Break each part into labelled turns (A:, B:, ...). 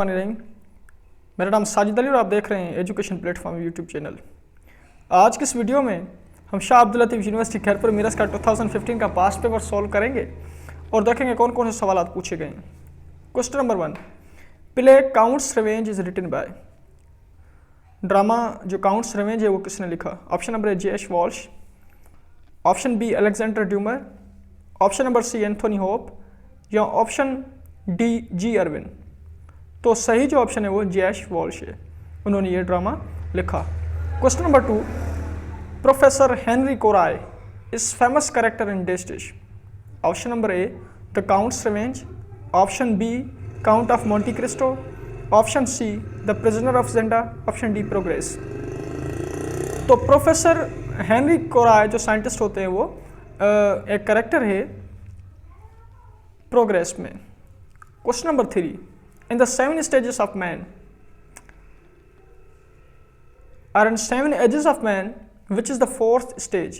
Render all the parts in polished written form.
A: मेरा नाम साजिद अली और आप देख रहे हैं एजुकेशन प्लेटफॉर्म यूट्यूब चैनल। आज की इस वीडियो में हम शाह अब्दुल लतीफ़ यूनिवर्सिटी खैरपुर मीरज का 2015 का पास्ट पेपर सॉल्व करेंगे और देखेंगे कौन कौन से सवाल पूछे गए हैं। Question number 1, play counts revenge is written by. Drama जो काउंट्स रिवेंज है वो किसने लिखा? Option number A J.H. Walsh, option B Alexander Dumas, option number C Anthony Hope या ऑप्शन डी G. अर्विन। तो सही जो ऑप्शन है वो J.H. वॉल्श है, उन्होंने ये ड्रामा लिखा। Question number 2, professor Henry Koray is famous character in dash. Option number A the counts revenge, option B count of Monte Cristo, option C the prisoner of Zenda, option D progress. तो professor Henry Koray जो scientist होते हैं वो एक character है progress में। Question number 3, in the 7 stages of man or in 7 ages of man which is the fourth stage।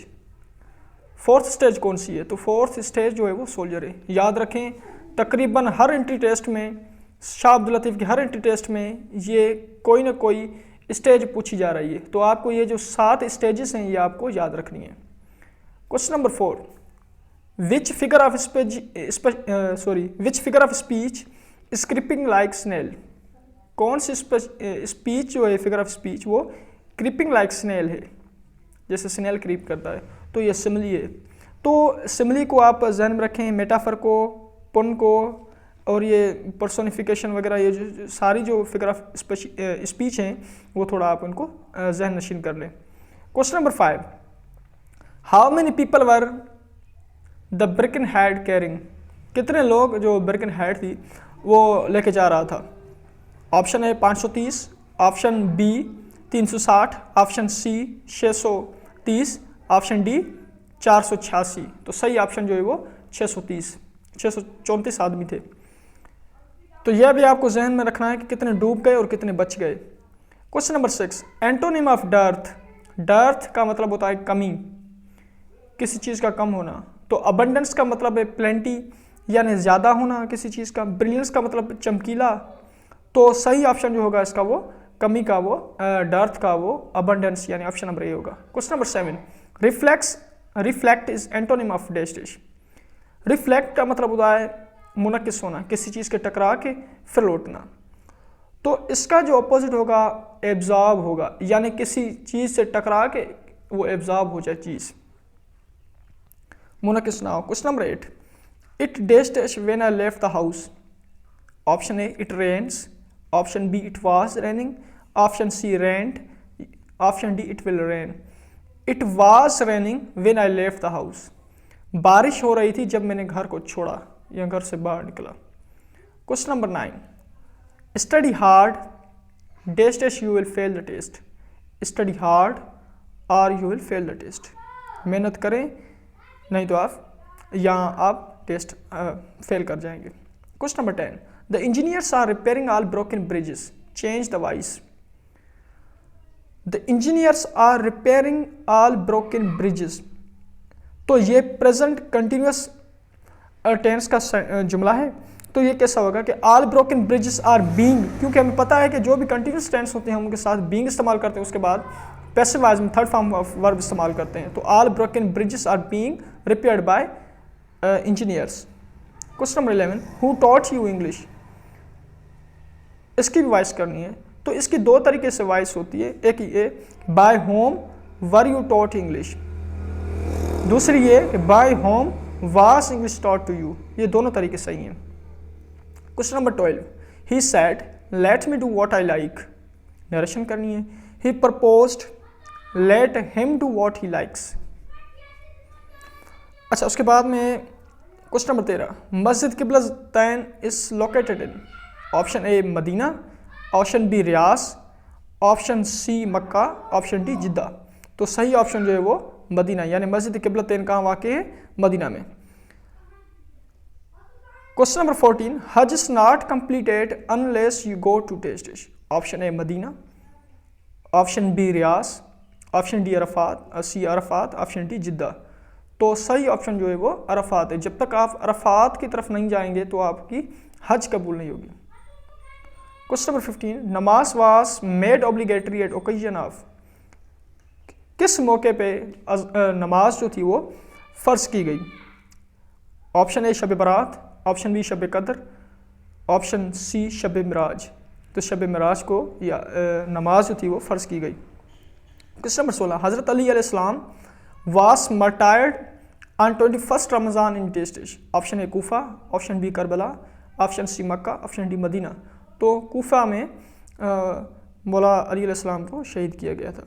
A: Fourth stage कौन सी है? तो फोर्थ स्टेज जो है वो सोल्जर है। याद रखें तकरीबन हर एंट्री टेस्ट में, शाह अब्दुल लतीफ़ के हर एंट्री टेस्ट में ये कोई ना कोई स्टेज पूछी जा रही है, तो आपको ये जो 7 स्टेजेस हैं ये आपको याद रखनी है। Question number 4, which figure of speech creeping like snail. कौन सी स्पीच जो है फिगर ऑफ स्पीच वो क्रिपिंग लाइक स्नेल है, जैसे स्नेल क्रीप करता है, तो ये सिमली है। तो सिमली को आप जहन में रखें, मेटाफर को, पुन को और ये पर्सोनिफिकेशन वगैरह, ये जो सारी जो फिगर ऑफ स्पीच हैं वो थोड़ा आप उनको जहन नशीन कर लें। Question number 5, how many people were the bricks had carrying. कितने लोग जो ब्रिकन हैड थी वो लेके जा रहा था? Option A 530, option B 360, option C 630, option D 486। तो सही ऑप्शन जो है वो 634 आदमी थे। तो यह भी आपको जहन में रखना है कि कितने डूब गए और कितने बच गए। Question number 6, antonym of dearth. Dearth का मतलब होता है कमी, किसी चीज़ का कम होना। तो अबंडेंस का मतलब है प्लेंटी, यानी ज़्यादा होना किसी चीज़ का। ब्रिलियंस का मतलब चमकीला। तो सही ऑप्शन जो होगा इसका वो कमी का, वो डर्थ का, वो अबंडेंस, यानी ऑप्शन नंबर ए होगा। Question number 7, reflect is antonym of dash dash. Reflect का मतलब होता है मुनक्किस होना, किसी चीज़ के टकरा के फिर लौटना। तो इसका जो अपोजिट होगा एब्जॉर्ब होगा, यानी किसी चीज़ से टकरा के वो एब्जॉर्ब हो जाए चीज़, मुनक्किस ना हो। Question number 8, it dash dash when I left the house. Option A it rains, option B it was raining, option C rained, option D it will rain. It was raining when I left the house. बारिश हो रही थी जब मैंने घर को छोड़ा या घर से बाहर निकला। Question number 9, study hard dash dash you will fail the test. Study hard और you will fail the test. मेहनत करें नहीं तो आप टेस्ट फेल कर जाएंगे। Question number 10, the engineers are repairing all broken bridges, change the voice. The engineers are repairing all broken bridges. तो ये प्रेजेंट कंटिन्यूस टेंस का जुमला है। तो ये कैसा होगा कि all broken bridges are being, क्योंकि हमें पता है कि जो भी कंटिन्यूस टेंस होते हैं हम उनके साथ बीइंग इस्तेमाल करते हैं, उसके बाद पैसिव वॉइस में थर्ड फॉर्म ऑफ वर्ब इस्तेमाल करते हैं। तो all broken bridges are being repaired by engineers. Question number 11, who taught you English. इसकी भी वॉइस करनी है। तो इसकी 2 तरीके से वॉइस होती है, एक ये by whom were you taught English, दूसरी ये by whom was English taught to you. ये दोनों तरीके सही हैं। Question number 12, he said let me do what I like. Narration करनी है। He proposed let him do what he likes. अच्छा, उसके बाद में क्वेश्चन नंबर 13, मस्जिद Qiblatain is located in. Option A Medina, option B Riyadh, option C Mecca, option D Jeddah. तो सही option जो है वो मदीना, यानी मस्जिद किबलतैन कहाँ वाक़ है? मदीना में। क्वेश्चन नंबर 14, हज is not completed unless you go to dash. Option A Medina, option B Riyadh, option D Arafat, C Arafat, option D Jeddah. तो सही ऑप्शन जो है वो अरफात है। जब तक आप अरफात की तरफ नहीं जाएंगे तो आपकी हज कबूल नहीं होगी। Question number 15, namaz was made obligatory at occasion of, किस मौके पे नमाज जो थी वो फ़र्ज की गई? ऑप्शन ए शब बारात, ऑप्शन बी शब कदर, ऑप्शन सी शब मिराज। तो शब मिराज को या नमाज जो थी वो फ़र्ज की गई। क्वेश्चन नंबर 16, हज़रत अली अलैहिस्सलाम वास मर्टायर्ड ऑन 21 रमज़ान in dash. Option A Kufa, option B Karbala, option C Mecca, option D Medina. तो कूफा में मौला अली अलैहिस्सलाम को शहीद किया गया था,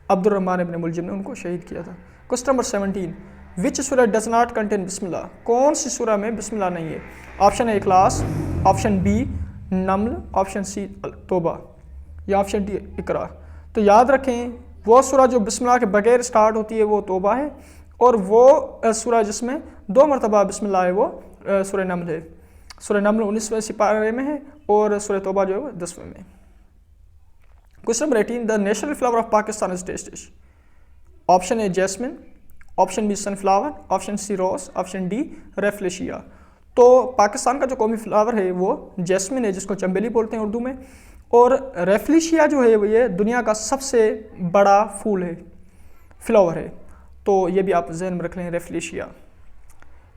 A: अब्दुर्रहमान इब्न मुलजिम ने उनको शहीद किया था। क्वेश्चन नंबर 17, विच सूरह डज नॉट कंटेन बिस्मिल्लाह, कौन सी सूरह में बिस्मिल्लाह नहीं है? Option A Ikhlas, option B Naml, option C Tauba या ऑप्शन डी इकरा। तो याद रखें वो सूरह जो बिस्मिल्लाह के बगैर स्टार्ट होती है वो तौबा है, और वो सूरह जिसमें 2 मरतबा बिस्मिल्लाह है वो सूरह नमल है। सूरह नमल 19वें सिपारे में है और सूरह तौबा जो है वो 10वें में। Question number 18, the national flower of Pakistan is dash. Option A jasmine, option B sunflower, option C rose, option D rafflesia. तो पाकिस्तान का जो कौमी फ्लावर है वो जैस्मिन है, जिसको चंबेली बोलते हैं उर्दू में, और रेफ्लेशिया जो है वो ये दुनिया का सबसे बड़ा फूल है, फ्लावर है। तो ये भी आप जहन में रख लें, rafflesia.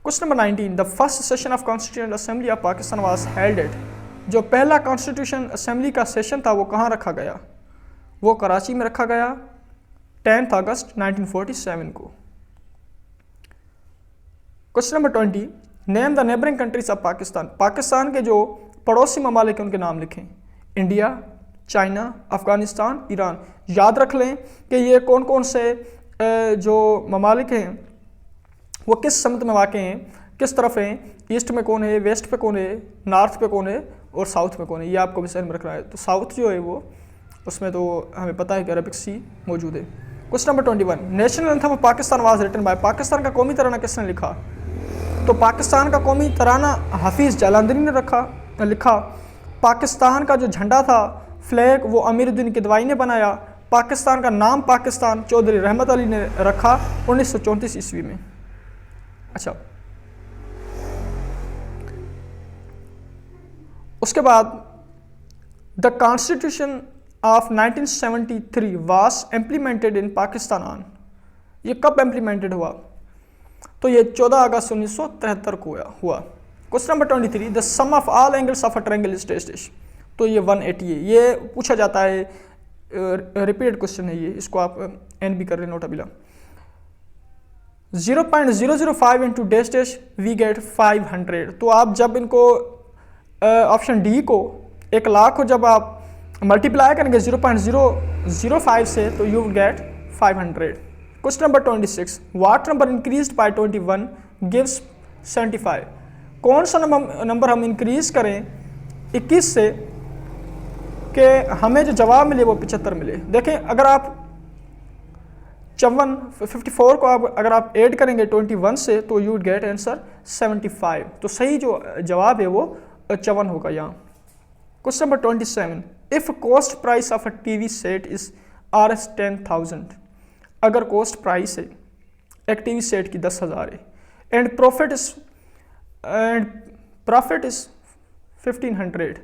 A: Question number 19, the first session of constituent assembly of Pakistan was held at, जो पहला कॉन्स्टिट्यूशन असेंबली का सेशन था वो कहाँ रखा गया? वो कराची में रखा गया 10 अगस्त 1947 को। Question number 20, name the neighbouring countries of Pakistan, Pakistan के जो पड़ोसी ममालिक हैं उनके नाम लिखें। India, China, Afghanistan, Iran. याद रख लें कि ये कौन कौन से जो ममालिक हैं वो किस समत में वाक़ हैं, किस तरफ हैं, ईस्ट में कौन है, वेस्ट पे कौन है, नॉर्थ पे कौन है और साउथ में कौन है, ये आपको भी सहन में रखना है। तो साउथ जो है वो उसमें तो हमें पता है कि अरबिक सी मौजूद है। Question number 21, national anthem of Pakistan was written by, Pakistan का कौमी तराना किसने लिखा? तो पाकिस्तान का कौमी तराना हफीज़ जालंधरी ने लिखा। पाकिस्तान का जो झंडा था, फ्लैग, वो अमीरुद्दीन किदवाई ने बनाया। पाकिस्तान का नाम पाकिस्तान चौधरी रहमत अली ने रखा 1934 ईस्वी में। अच्छा, उसके बाद the constitution of 1973 was implemented in Pakistan on, ये कब इम्प्लीमेंटेड हुआ? तो ये 14 अगस्त 1973 को हुआ। Question number 23, the sum of all angles of a triangle is dash. तो ये 180 है, ये पूछा जाता है, रिपीटेड क्वेश्चन है ये, इसको आप एन भी कर रहे नोट अबिला। 0.005 into dash dash we get 500। तो आप जब इनको ऑप्शन डी को 1 लाख को जब आप मल्टीप्लाई करेंगे 0.005 से तो you will get 500। Question number 26, what number increased by 21 gives 75। कौन सा नंबर हम इंक्रीज करें 21 से कि हमें जो जवाब मिले वो 75 मिले? देखें, अगर आप 54 को अगर आप ऐड करेंगे 21 से तो यू वुड गेट आंसर 75। तो सही जो जवाब है वो 54 होगा यहाँ। Question number 27, if cost price of a TV set is Rs 10,000, अगर कॉस्ट प्राइस है एक टीवी सेट की 10,000 है एंड प्रॉफिट इज 1,500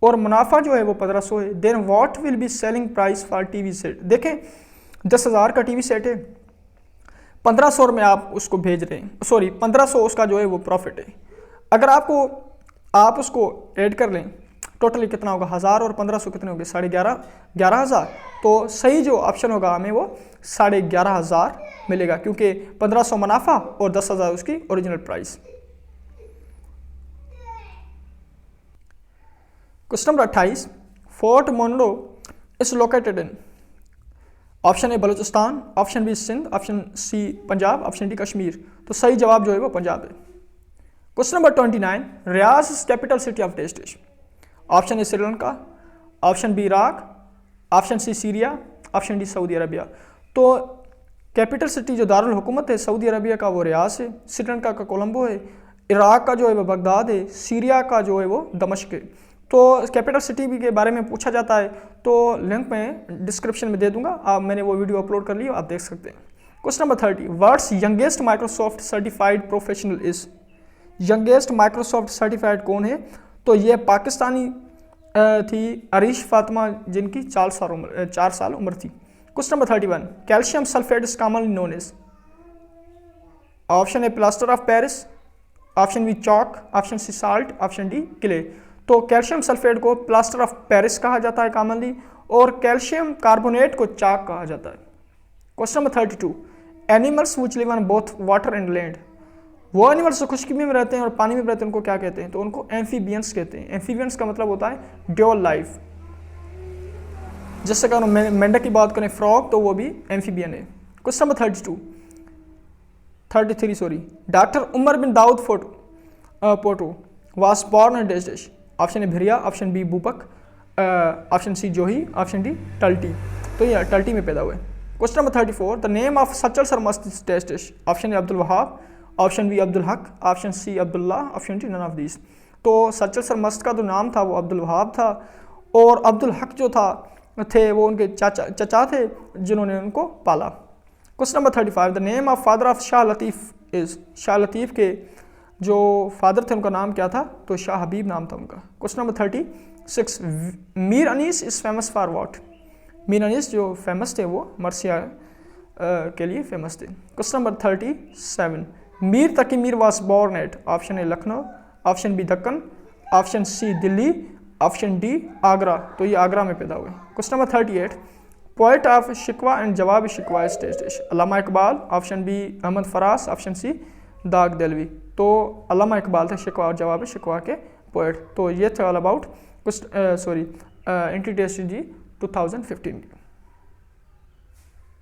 A: और मुनाफा जो है वो 1,500 है, then what will be selling price for TV set. देखें 10,000 का टीवी सेट है, 1,500 में आप उसको भेज रहे हैं, सॉरी 1,500 उसका जो है वो प्रॉफिट है। अगर आप उसको ऐड कर लें टोटली कितना होगा 1,000 और 1,500 कितने होंगे 11,500। तो सही जो ऑप्शन होगा हमें वो 11,500 मिलेगा, क्योंकि 1,500 मुनाफा और 10,000 उसकी original price. Question number 28, Fort Munro is located in, option A Balochistan, option B Sindh, option C Punjab, option D Kashmir. तो सही जवाब जो है वो पंजाब है। Question number 29, Riyadh is capital city of dash. Option A Sri Lanka, option B Iraq, option C Syria, option D Saudi Arabia. तो capital city जो दारुल हुकूमत है सऊदी अरबिया का वो रियाज है, श्रीलंका का कोलंबो है, इराक का जो है वो बगदाद है, सीरिया का जो है वो दमश्क है। तो कैपिटल सिटी भी के बारे में पूछा जाता है तो लिंक में डिस्क्रिप्शन में दे दूंगा, आप मैंने वो वीडियो अपलोड कर ली, आप देख सकते हैं। Question number 30, words youngest Microsoft certified professional is. Youngest Microsoft certified कौन है? तो ये पाकिस्तानी थी अरीश फातिमा जिनकी 4 साल उम्र थी। Question number 31, calcium sulphate is commonly known as. Option A plaster of Paris, option B chalk, option C salt, option D clay. तो कैल्शियम सल्फेट को प्लास्टर ऑफ पेरिस कहा जाता है कॉमनली, और कैल्शियम कार्बोनेट को चाक कहा जाता है। Question number 32, animals which live on both water and land. वो एनिमल्स जो खुशकी में रहते हैं और पानी में रहते हैं उनको क्या कहते हैं? तो उनको एम्फीबियंस कहते हैं। एम्फीबियंस का मतलब होता है ड्यूअल लाइफ। जैसे अगर मेंढक की बात करें फ्रॉग, तो वो भी एम्फीबियन है। Question number 33 doctor Umar bin Daud Pota was born at dash. Option A Bhiria, option B Bubak, option C Johi, option D टल्टी। तो ये टल्टी में पैदा हुए। Question number 34, the name of Sachal Sarmast dash. Option A Abdul Wahab, option B Abdul Haq, option C Abdullah, option D none of these. तो सचल सरमस्त का जो नाम था वो अब्दुल वहाब था, और अब्दुल हक जो थे वो उनके चचा थे जिन्होंने उनको पाला। Question number 35, the name of father of Shah Latif is. Shah Latif के जो फादर थे उनका नाम क्या था? तो शाह हबीब नाम था उनका। Question number 36, Mir Anees is famous for what. Mir Anees जो फेमस थे वो मरसिया के लिए फेमस थे। Question number 37, Mir Taqi Mir was born at. Option A Lucknow, option B Deccan, option C Delhi, option D Agra. तो ये आगरा में पैदा हुए। Question number 38, poet of Shikwa and Jawab Shikwa stage. Allama Iqbal, option B Ahmad Faraz, option C दाग देलवी। तो अल्लामा इकबाल थे शिकवा और जवाब शिकवा के पोइट। तो ये थे ऑल अबाउट एंटी टेस्ट जी 2015 के।